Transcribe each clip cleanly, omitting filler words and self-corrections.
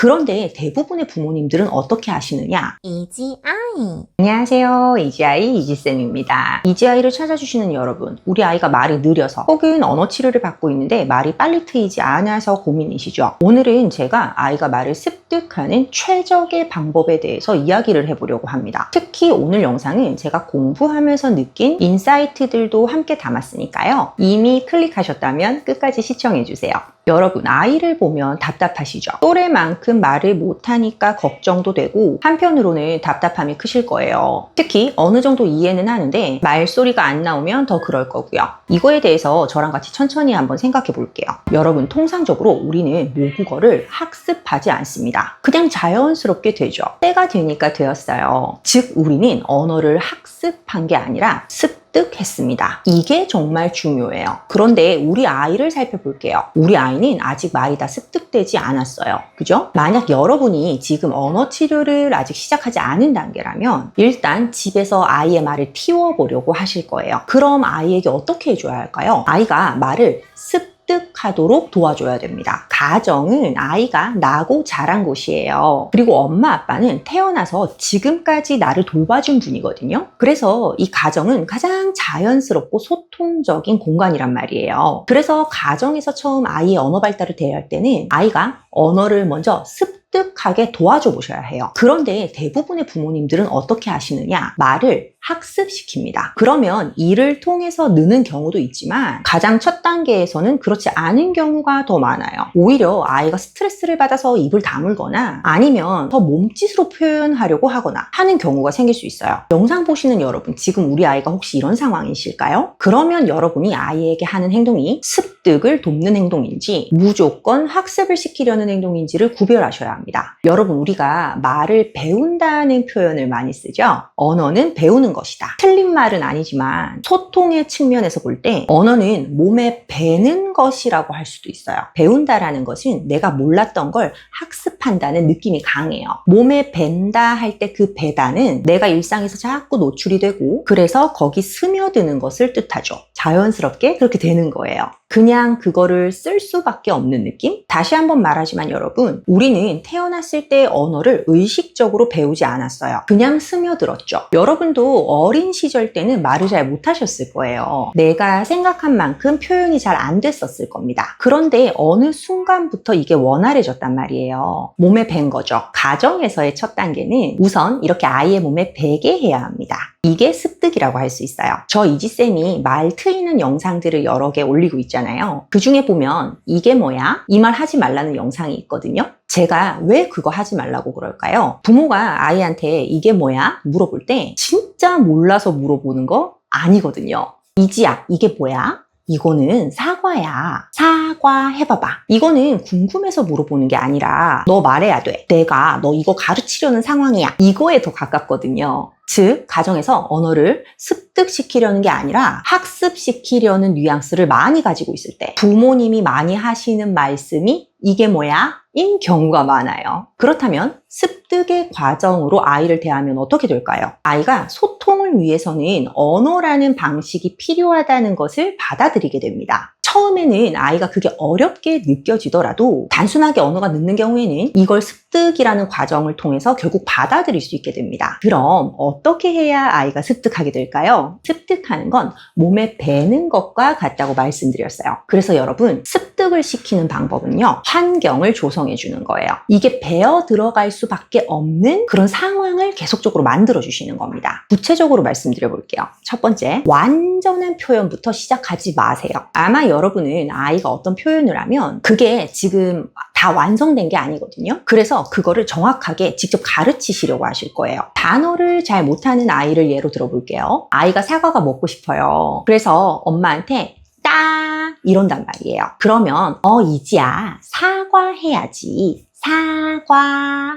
그런데 대부분의 부모님들은 어떻게 하시느냐? 이지아이. 안녕하세요. 이지아이 이지쌤입니다. 이지아이를 찾아주시는 여러분, 우리 아이가 말이 느려서 혹은 언어 치료를 받고 있는데 말이 빨리 트이지 않아서 고민이시죠? 오늘은 제가 아이가 말을 습득하는 최적의 방법에 대해서 이야기를 해보려고 합니다. 특히 오늘 영상은 제가 공부하면서 느낀 인사이트들도 함께 담았으니까요. 이미 클릭하셨다면 끝까지 시청해주세요. 여러분, 아이를 보면 답답하시죠? 또래만큼 말을 못하니까 걱정도 되고 한편으로는 답답함이 크실 거예요. 특히 어느 정도 이해는 하는데 말소리가 안 나오면 더 그럴 거고요. 이거에 대해서 저랑 같이 천천히 한번 생각해 볼게요. 여러분, 통상적으로 우리는 모국어를 학습하지 않습니다. 그냥 자연스럽게 되죠. 때가 되니까 되었어요. 즉, 우리는 언어를 학습한 게 아니라 습득했습니다. 이게 정말 중요해요. 그런데 우리 아이를 살펴볼게요. 우리 아이는 아직 말이 다 습득되지 않았어요. 그죠? 만약 여러분이 지금 언어 치료를 아직 시작하지 않은 단계라면 일단 집에서 아이의 말을 틔워보려고 하실 거예요. 그럼 아이에게 어떻게 해줘야 할까요? 아이가 말을 습득하도록 도와줘야 됩니다. 가정은 아이가 나고 자란 곳이에요. 그리고 엄마 아빠는 태어나서 지금까지 나를 돌봐준 분이거든요. 그래서 이 가정은 가장 자연스럽고 소통적인 공간이란 말이에요. 그래서 가정에서 처음 아이의 언어 발달을 대할 때는 아이가 언어를 먼저 습득하게 도와줘 보셔야 해요. 그런데 대부분의 부모님들은 어떻게 하시느냐? 말을 학습시킵니다. 그러면 이를 통해서 느는 경우도 있지만 가장 첫 단계에서는 그렇지 않은 경우가 더 많아요. 오히려 아이가 스트레스를 받아서 입을 다물거나 아니면 더 몸짓으로 표현하려고 하거나 하는 경우가 생길 수 있어요. 영상 보시는 여러분, 지금 우리 아이가 혹시 이런 상황이실까요? 그러면 여러분이 아이에게 하는 행동이 습득을 돕는 행동인지 무조건 학습을 시키려는 행동인지를 구별하셔야 합니다. 여러분, 우리가 말을 배운다는 표현을 많이 쓰죠? 언어는 배우는 것이다. 틀린 말은 아니지만 소통의 측면에서 볼 때 언어는 몸에 배는 것이라고 할 수도 있어요. 배운다라는 것은 내가 몰랐던 걸 학습한다는 느낌이 강해요. 몸에 밴다 할 때 그 배다는 내가 일상에서 자꾸 노출이 되고 그래서 거기 스며드는 것을 뜻하죠. 자연스럽게 그렇게 되는 거예요. 그냥 그거를 쓸 수밖에 없는 느낌? 다시 한번 말하지만 여러분, 우리는 태어났을 때 언어를 의식적으로 배우지 않았어요. 그냥 스며들었죠. 여러분도 어린 시절 때는 말을 잘 못하셨을 거예요. 내가 생각한 만큼 표현이 잘 안 됐었을 겁니다. 그런데 어느 순간부터 이게 원활해졌단 말이에요. 몸에 밴 거죠. 가정에서의 첫 단계는 우선 이렇게 아이의 몸에 배게 해야 합니다. 이게 습득이라고 할 수 있어요. 저 이지쌤이 말 트이는 영상들을 여러 개 올리고 있잖아요. 그 중에 보면 이게 뭐야? 이 말 하지 말라는 영상이 있거든요. 제가 왜 그거 하지 말라고 그럴까요? 부모가 아이한테 이게 뭐야? 물어볼 때 진짜 몰라서 물어보는 거 아니거든요. 이지야, 이게 뭐야? 이거는 사과야. 사과 해봐봐. 이거는 궁금해서 물어보는 게 아니라 너 말해야 돼. 내가 너 이거 가르치려는 상황이야. 이거에 더 가깝거든요. 즉, 가정에서 언어를 습득시키려는 게 아니라 학습시키려는 뉘앙스를 많이 가지고 있을 때 부모님이 많이 하시는 말씀이 이게 뭐야? 인 경우가 많아요. 그렇다면 습득의 과정으로 아이를 대하면 어떻게 될까요? 아이가 소통을 위해서는 언어라는 방식이 필요하다는 것을 받아들이게 됩니다. 처음에는 아이가 그게 어렵게 느껴지더라도 단순하게 언어가 늦는 경우에는 이걸 습득이라는 과정을 통해서 결국 받아들일 수 있게 됩니다. 그럼 어떻게 해야 아이가 습득하게 될까요? 습득하는 건 몸에 배는 것과 같다고 말씀드렸어요. 그래서 여러분, 습득을 시키는 방법은요, 환경을 조성해 주는 거예요. 이게 배어 들어갈 수밖에 없는 그런 상황을 계속적으로 만들어 주시는 겁니다. 구체적으로 말씀드려 볼게요. 첫 번째, 완전한 표현부터 시작하지 마세요. 아마 여러분은 아이가 어떤 표현을 하면 그게 지금 다 완성된 게 아니거든요. 그래서 그거를 정확하게 직접 가르치시려고 하실 거예요. 단어를 잘 못하는 아이를 예로 들어볼게요. 아이가 사과가 먹고 싶어요. 그래서 엄마한테 따 이런단 말이에요. 그러면 이지야, 사과해야지.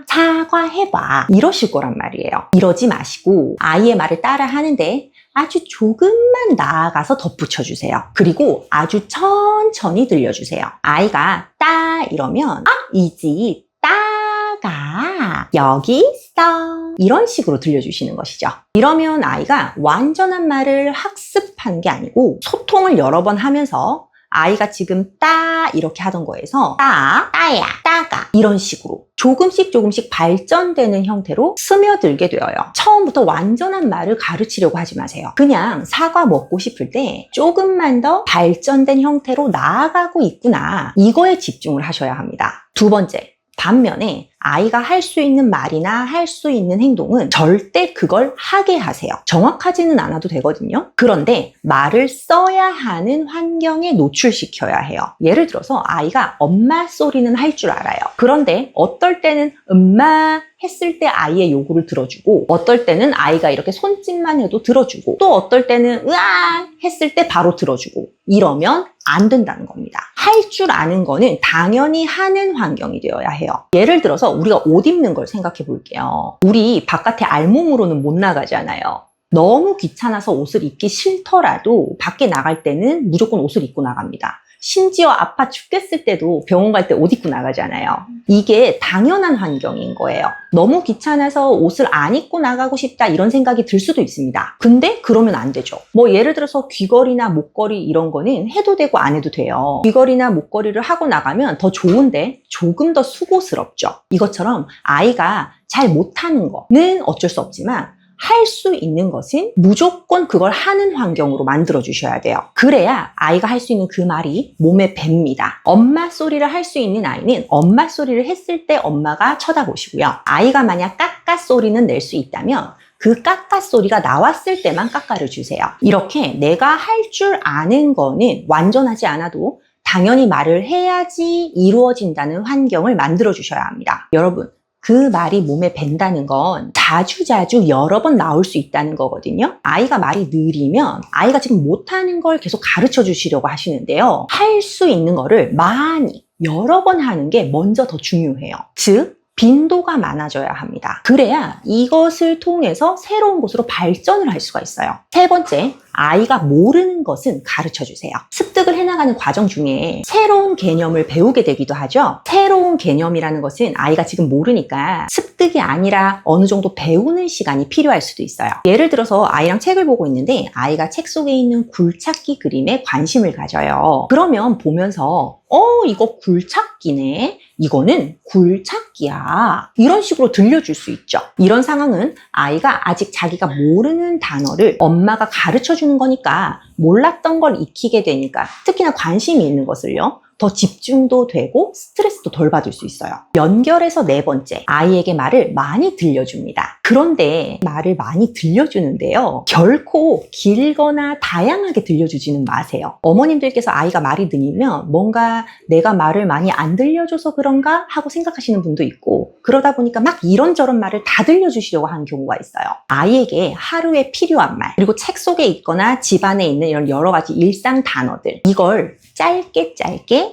사과해봐. 이러실 거란 말이에요. 이러지 마시고 아이의 말을 따라 하는데 아주 조금만 나아가서 덧붙여주세요. 그리고 아주 천천히 들려주세요. 아이가 따 이러면 이지 따가 여기 있어. 이런 식으로 들려주시는 것이죠. 이러면 아이가 완전한 말을 학습한 게 아니고 소통을 여러 번 하면서 아이가 지금 따 이렇게 하던 거에서 따, 따야, 따가 이런 식으로 조금씩 발전되는 형태로 스며들게 되어요. 처음부터 완전한 말을 가르치려고 하지 마세요. 그냥 사과 먹고 싶을 때 조금만 더 발전된 형태로 나아가고 있구나. 이거에 집중을 하셔야 합니다. 두 번째, 반면에 아이가 할 수 있는 말이나 할 수 있는 행동은 절대 그걸 하게 하세요. 정확하지는 않아도 되거든요. 그런데 말을 써야 하는 환경에 노출시켜야 해요. 예를 들어서 아이가 엄마 소리는 할 줄 알아요. 그런데 어떨 때는 엄마 했을 때 아이의 요구를 들어주고, 어떨 때는 아이가 이렇게 손짓만 해도 들어주고, 또 어떨 때는 으아 했을 때 바로 들어주고, 이러면 안 된다는 겁니다. 할 줄 아는 거는 당연히 하는 환경이 되어야 해요. 예를 들어서 우리가 옷 입는 걸 생각해 볼게요. 우리 바깥에 알몸으로는 못 나가잖아요. 너무 귀찮아서 옷을 입기 싫더라도 밖에 나갈 때는 무조건 옷을 입고 나갑니다. 심지어 아파 죽겠을 때도 병원 갈 때 옷 입고 나가잖아요. 이게 당연한 환경인 거예요. 너무 귀찮아서 옷을 안 입고 나가고 싶다 이런 생각이 들 수도 있습니다. 근데 그러면 안 되죠. 뭐 예를 들어서 귀걸이나 목걸이 이런 거는 해도 되고 안 해도 돼요. 귀걸이나 목걸이를 하고 나가면 더 좋은데 조금 더 수고스럽죠. 이것처럼 아이가 잘 못하는 거는 어쩔 수 없지만 할 수 있는 것은 무조건 그걸 하는 환경으로 만들어 주셔야 돼요. 그래야 아이가 할 수 있는 그 말이 몸에 밴니다. 엄마 소리를 할 수 있는 아이는 엄마 소리를 했을 때 엄마가 쳐다보시고요. 아이가 만약 까까 소리는 낼 수 있다면 그 까까 소리가 나왔을 때만 까까를 주세요. 이렇게 내가 할 줄 아는 거는 완전하지 않아도 당연히 말을 해야지 이루어진다는 환경을 만들어 주셔야 합니다. 여러분, 그 말이 몸에 밴다는 건 자주 여러 번 나올 수 있다는 거거든요. 아이가 말이 느리면 아이가 지금 못하는 걸 계속 가르쳐 주시려고 하시는데요. 할 수 있는 거를 많이 여러 번 하는 게 먼저 더 중요해요. 즉, 빈도가 많아져야 합니다. 그래야 이것을 통해서 새로운 곳으로 발전을 할 수가 있어요. 세 번째, 아이가 모르는 것은 가르쳐 주세요. 습득을 해나가는 과정 중에 새로운 개념을 배우게 되기도 하죠. 새로운 개념이라는 것은 아이가 지금 모르니까 습득이 아니라 어느 정도 배우는 시간이 필요할 수도 있어요. 예를 들어서 아이랑 책을 보고 있는데 아이가 책 속에 있는 굴착기 그림에 관심을 가져요. 그러면 보면서 이거 굴착기네. 이거는 굴착기야. 이런 식으로 들려줄 수 있죠. 이런 상황은 아이가 아직 자기가 모르는 단어를 엄마가 가르쳐 주는 거니까 몰랐던 걸 익히게 되니까 특히나 관심이 있는 것을요. 더 집중도 되고 스트레스도 덜 받을 수 있어요. 연결해서 네 번째, 아이에게 말을 많이 들려줍니다. 그런데 말을 많이 들려주는데요. 결코 길거나 다양하게 들려주지는 마세요. 어머님들께서 아이가 말이 느리면 뭔가 내가 말을 많이 안 들려줘서 그런가 하고 생각하시는 분도 있고, 그러다 보니까 막 이런저런 말을 다 들려주시려고 하는 경우가 있어요. 아이에게 하루에 필요한 말, 그리고 책 속에 있거나 집안에 있는 이런 여러 가지 일상 단어들, 이걸 짧게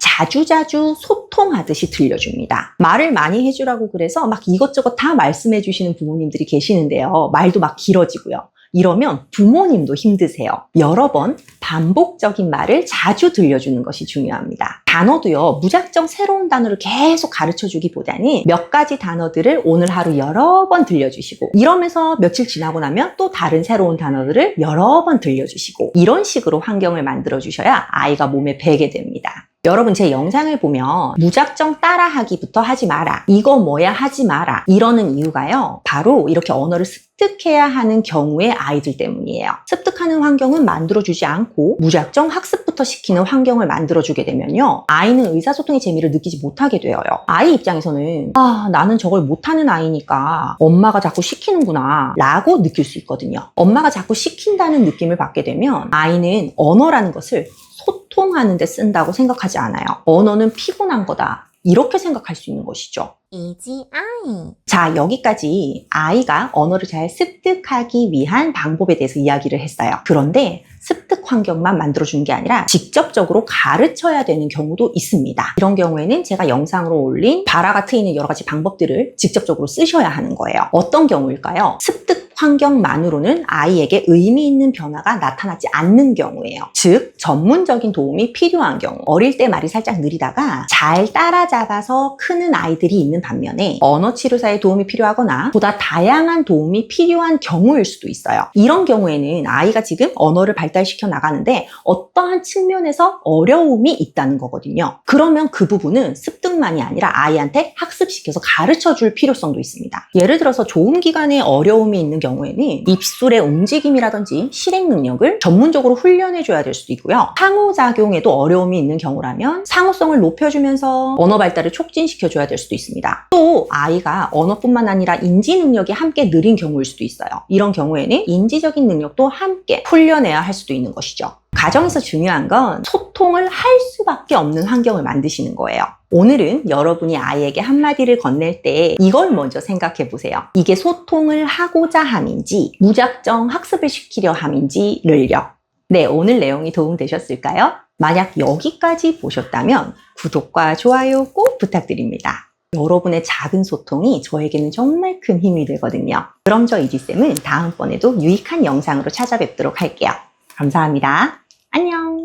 자주자주 소통하듯이 들려줍니다. 말을 많이 해주라고 그래서 막 이것저것 다 말씀해 주시는 부모님들이 계시는데요. 말도 막 길어지고요. 이러면 부모님도 힘드세요. 여러 번 반복적인 말을 자주 들려주는 것이 중요합니다. 단어도요, 무작정 새로운 단어를 계속 가르쳐주기보다는 몇 가지 단어들을 오늘 하루 여러 번 들려주시고, 이러면서 며칠 지나고 나면 또 다른 새로운 단어들을 여러 번 들려주시고, 이런 식으로 환경을 만들어주셔야 아이가 몸에 배게 됩니다. 여러분, 제 영상을 보면 무작정 따라하기부터 하지 마라, 이거 뭐야 하지 마라 이러는 이유가요, 바로 이렇게 언어를 습득해야 하는 경우의 아이들 때문이에요. 습득하는 환경은 만들어주지 않고 무작정 학습부터 시키는 환경을 만들어주게 되면요, 아이는 의사소통의 재미를 느끼지 못하게 되어요. 아이 입장에서는 나는 저걸 못하는 아이니까 엄마가 자꾸 시키는구나 라고 느낄 수 있거든요. 엄마가 자꾸 시킨다는 느낌을 받게 되면 아이는 언어라는 것을 소통하는 데 쓴다고 생각하지 않아요. 언어는 피곤한 거다, 이렇게 생각할 수 있는 것이죠. 이지 아이. 자, 여기까지 아이가 언어를 잘 습득하기 위한 방법에 대해서 이야기를 했어요. 그런데 습득 환경만 만들어주는 게 아니라 직접적으로 가르쳐야 되는 경우도 있습니다. 이런 경우에는 제가 영상으로 올린 바라가 트이는 여러 가지 방법들을 직접적으로 쓰셔야 하는 거예요. 어떤 경우일까요? 습득 환경만으로는 아이에게 의미 있는 변화가 나타나지 않는 경우예요. 즉, 전문적인 도움이 필요한 경우. 어릴 때 말이 살짝 느리다가 잘 따라잡아서 크는 아이들이 있는 반면에 언어 언어치료사의 도움이 필요하거나 보다 다양한 도움이 필요한 경우일 수도 있어요. 이런 경우에는 아이가 지금 언어를 발달시켜 나가는데 어떠한 측면에서 어려움이 있다는 거거든요. 그러면 그 부분은 습득만이 아니라 아이한테 학습시켜서 가르쳐 줄 필요성도 있습니다. 예를 들어서 조음기관에 어려움이 있는 경우에는 입술의 움직임이라든지 실행 능력을 전문적으로 훈련해 줘야 될 수도 있고요. 상호작용에도 어려움이 있는 경우라면 상호성을 높여주면서 언어 발달을 촉진시켜 줘야 될 수도 있습니다. 또 아이가 언어뿐만 아니라 인지 능력이 함께 느린 경우일 수도 있어요. 이런 경우에는 인지적인 능력도 함께 훈련해야 할 수도 있는 것이죠. 가정에서 중요한 건 소통을 할 수밖에 없는 환경을 만드시는 거예요. 오늘은 여러분이 아이에게 한마디를 건넬 때 이걸 먼저 생각해 보세요. 이게 소통을 하고자 함인지 무작정 학습을 시키려 함인지를요. 네, 오늘 내용이 도움되셨을까요? 만약 여기까지 보셨다면 구독과 좋아요 꼭 부탁드립니다. 여러분의 작은 소통이 저에게는 정말 큰 힘이 되거든요. 그럼 저 이지쌤은 다음번에도 유익한 영상으로 찾아뵙도록 할게요. 감사합니다. 안녕.